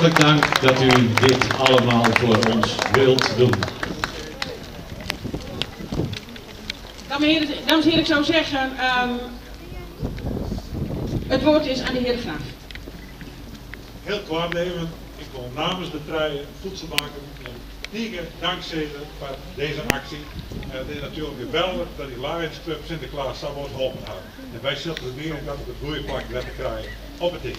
Hartelijk dank dat u dit allemaal voor ons wilt doen. Dames en heren, ik zou zeggen, het woord is aan de heer De Graaf. Heel kort even, ik wil namens de trui voedselbanken dikke dankzeggen voor deze actie. Het is natuurlijk geweldig dat die Lions Club Sinterklaas zo wordt geholpen hebben. En wij zullen proberen dat op het goede plek te krijgen op het team.